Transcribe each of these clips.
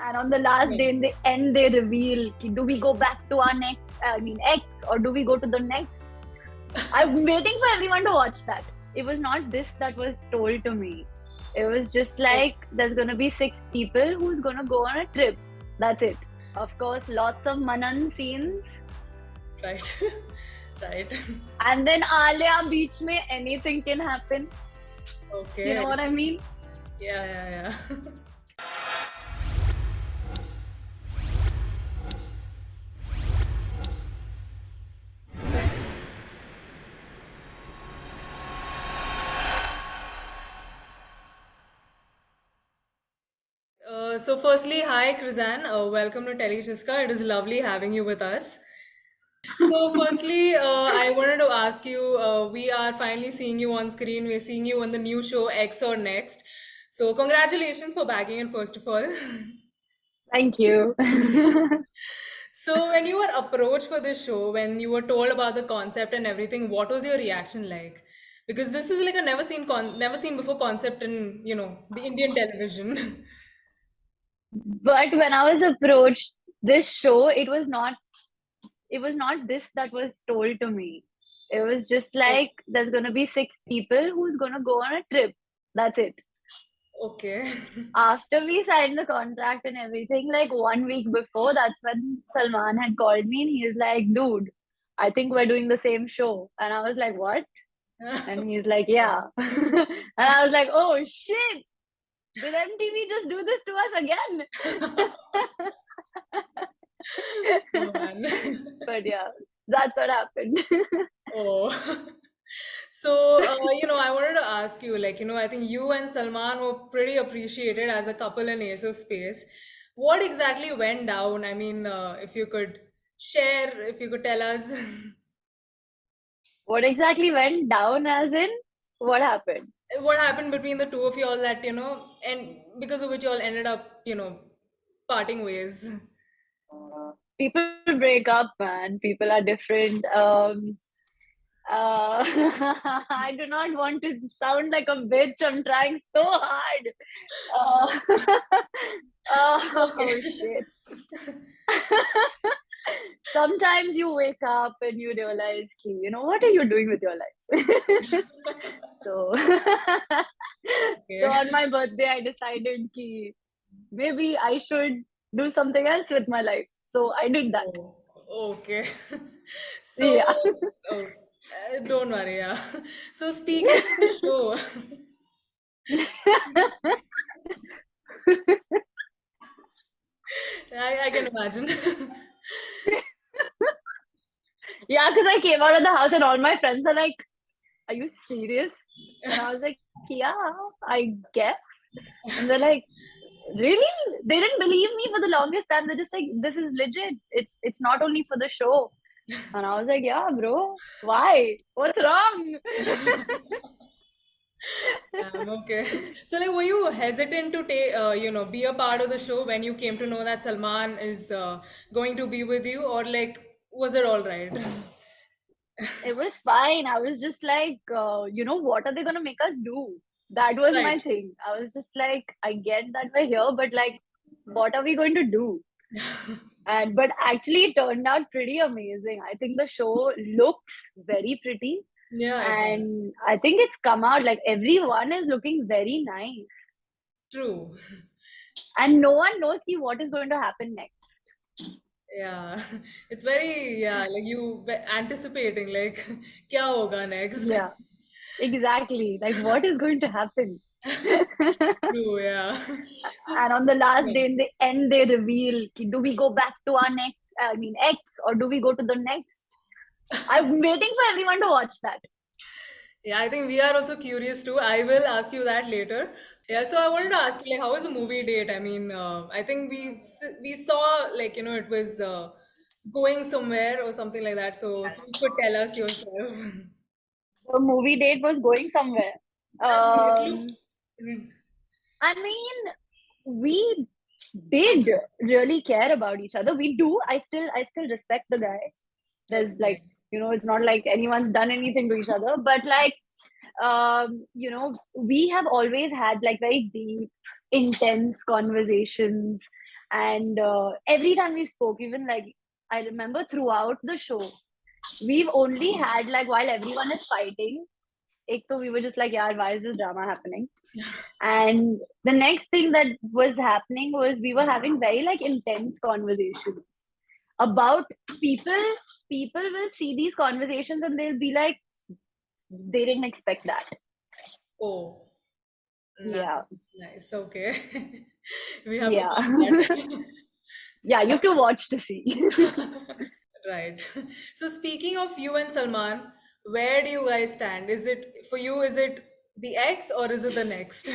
And on the last day, in the end, they reveal, do we go back to our ex, or do we go to the next? I'm waiting for everyone to watch that. It was not this that was told to me. It was just like, there's gonna be 6 people who's gonna go on a trip. That's it. Of course, lots of Manan scenes. Right. Right. And then Alia beach mein anything can happen. Okay. You know what I mean? Yeah. So firstly, hi Krissan, welcome to Tellychaska. It is lovely having you with us. So firstly, I wanted to ask you, we are finally seeing you on screen. We're seeing you on the new show X or Next. So congratulations for bagging it, first of all. Thank you. So when you were approached for this show, when you were told about the concept and everything, what was your reaction like? Because this is like a never seen before concept in, the Indian television. But when I was approached this show, it was not this that was told to me. It was just like, there's gonna be 6 people who's gonna go on a trip. That's it. Okay. After we signed the contract and everything, like 1 week before, that's when Salman had called me and he was like, dude, I think we're doing the same show. And I was like, what? And he's like, yeah. And I was like, oh shit, did MTV just do this to us again? Oh man. But yeah, that's what happened. Oh. So, I wanted to ask you, like, I think you and Salman were pretty appreciated as a couple in Ace of Space. What exactly went down? I mean, if you could share, if you could tell us. What exactly went down, as in what happened? What happened between the two of you all that, and because of which you all ended up, parting ways. People break up, man. People are different. I do not want to sound like a bitch. I'm trying so hard. Uh, oh Okay. shit. Sometimes you wake up and you realize, what are you doing with your life? So, so Okay. on my birthday, I decided ki maybe I should do something else with my life. So I did that. Oh, okay. So, Yeah. oh, don't worry, yeah. So speaking of the show, I can imagine. Yeah, because I came out of the house and all my friends are like, are you serious? And I was like, yeah, I guess. And they're like, really? They didn't believe me for the longest time. They're just like, this is legit. It's not only for the show. And I was like, yeah, bro, why? What's wrong? Okay. So, like, were you hesitant to take, be a part of the show when you came to know that Salman is going to be with you, or like, was it all right? It was fine. I was just like, what are they going to make us do? That was Right. my thing. I was just like, I get that we're here, but like, what are we going to do? And but actually, it turned out pretty amazing. I think the show looks very pretty, Yeah, it was. and I think it's come out like everyone is looking very nice, True. and no one knows what is going to happen next. Yeah. It's very, yeah, like you anticipating, like, kya hoga next? Yeah, exactly. Like, what is going to happen? True, yeah. Just, And on the last yeah. day, in the end, they reveal, do we go back to our ex, or do we go to the next? I'm waiting for everyone to watch that. Yeah, I think we are also curious too. I will ask you that later. Yeah, so I wanted to ask you, like, how was the movie date? I mean, I think we saw like it was going somewhere or something like that. So if you could tell us yourself. The movie date was going somewhere. I mean, it looked. Um, I mean, we did really care about each other. We do. I still respect the guy. There's Okay. like, it's not like anyone's done anything to each other, but like, we have always had like very deep intense conversations. And every time we spoke, even like I remember throughout the show, we've only had like while everyone is fighting, ek to we were just like, yeah, why is this drama happening? And the next thing that was happening was we were having very like intense conversations about people. People will see these conversations and they'll be like, they didn't expect that. Oh, Yeah. nice. Okay. We have to Yeah. watch that. Yeah, you have to watch to see. Right. So speaking of you and Salman, where do you guys stand? Is it for you, is it the X or is it the next?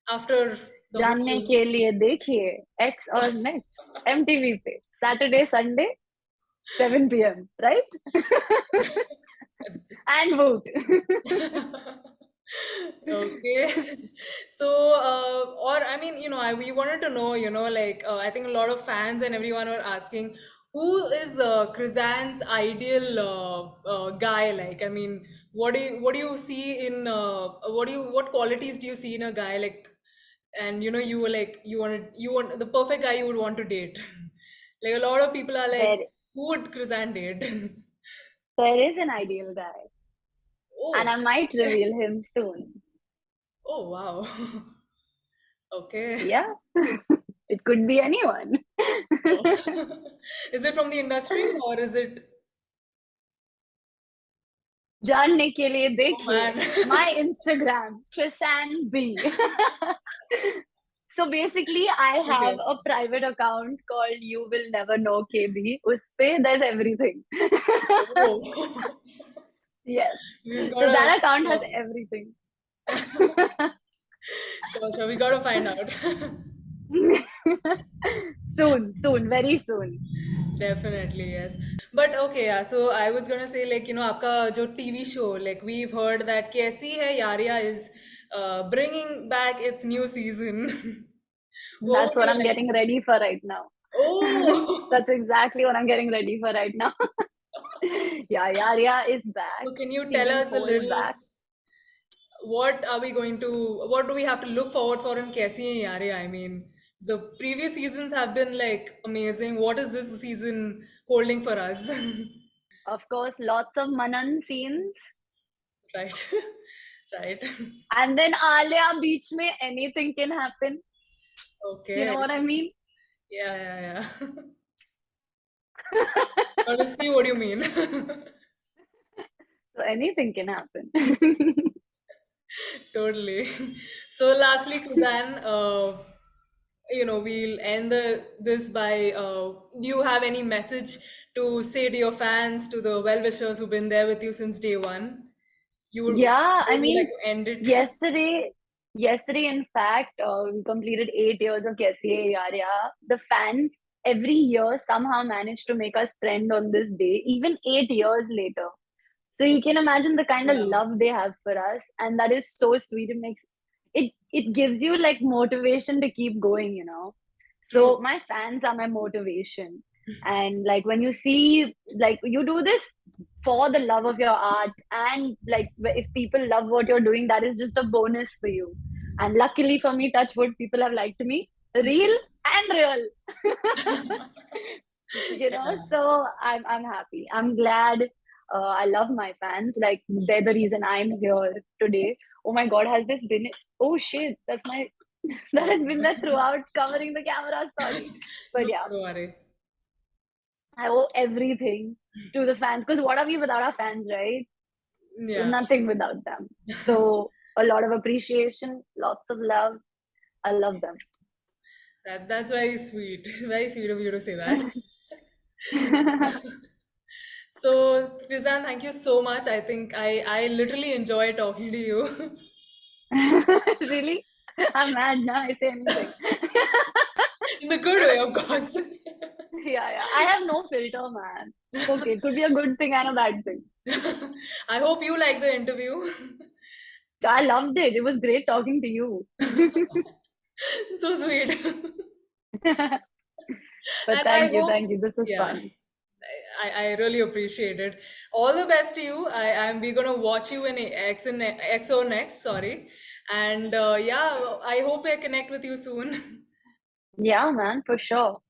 After the जानने whole के लिए देखिए X और Next MTV पे Saturday Sunday 7 p.m. right? And vote. Okay. So, or I mean, we wanted to know, like, I think a lot of fans and everyone were asking, who is Krissan's ideal guy? Like, I mean, what do you see in what qualities do you see in a guy like? And you were like, you want the perfect guy you would want to date. Like a lot of people are like, there who would Krissan date? there is an ideal guy, and Oh, I might okay. reveal him soon. Oh, wow. Okay. Yeah. It could be anyone. Oh. Is it from the industry or is it? जानने के लिए Oh देखिए man. my Instagram Krissan B. So basically, I have Okay. a private account called You Will Never Know KB. Uspe there's everything. Oh. Yes. We've got So to, that account has everything. sure, sure. We got to find out. Soon, soon, very soon. Definitely, yes. But okay, yeah. So I was gonna say, like, आपका जो TV show, like we've heard that कैसी है यारिया is bringing back its new season. What That's would what you I'm like? getting ready for right now. Oh, That's exactly what I'm getting ready for right now. Yeah, Yaria is back. so can you tell Season us a 4 is little? back. What do we have to look forward for in Kaisi Yeh Yaariyan? I mean, the previous seasons have been like amazing. What is this season holding for us? Of course, lots of Manan scenes. Right. Right. And then Alia beach mein anything can happen. You Okay. know what I mean? Yeah, yeah, yeah. Got to see what you mean. So anything can happen. Totally. So lastly, Kuzan, we'll end this by, do you have any message to say to your fans, to the well-wishers who've been there with you since day one? Yeah, How I would you like mean, to end it? yesterday, yesterday, in fact, we completed 8 years of Kaisi Yeh Yaariyan. The fans every year somehow manage to make us trend on this day, even 8 years later. So you can imagine the kind of Yeah. love they have for us, and that is so sweet. It gives you like motivation to keep going. True. So my fans are my motivation, and like when you see like you do this for the love of your art, and like if people love what you're doing, that is just a bonus for you. And luckily for me, touch wood, people have liked me, real and real. Yeah. So I'm happy, I'm glad. I love my fans, like they're the reason I'm here today. Oh my god, has this been, oh shit, that's my that has been there throughout, covering the camera, sorry. But No, yeah, don't worry. I owe everything to the fans, because what are we without our fans, right? We're Yeah. nothing without them. So a lot of appreciation, lots of love. I love them. That's very sweet. Very sweet of you to say that. So, Krizan, thank you so much. I think I literally enjoy talking to you. Really, I'm mad now, I say anything. In the good way, of course. Yeah, yeah. I have no filter, man. It's okay. It could be a good thing and a bad thing. I hope you like the interview. I loved it. It was great talking to you. So sweet. But And I thank you, hope, thank you. This was yeah, fun. I really appreciate it. All the best to you. We're gonna watch you in X or Next, sorry. And yeah, I hope I connect with you soon. Yeah, man, for sure.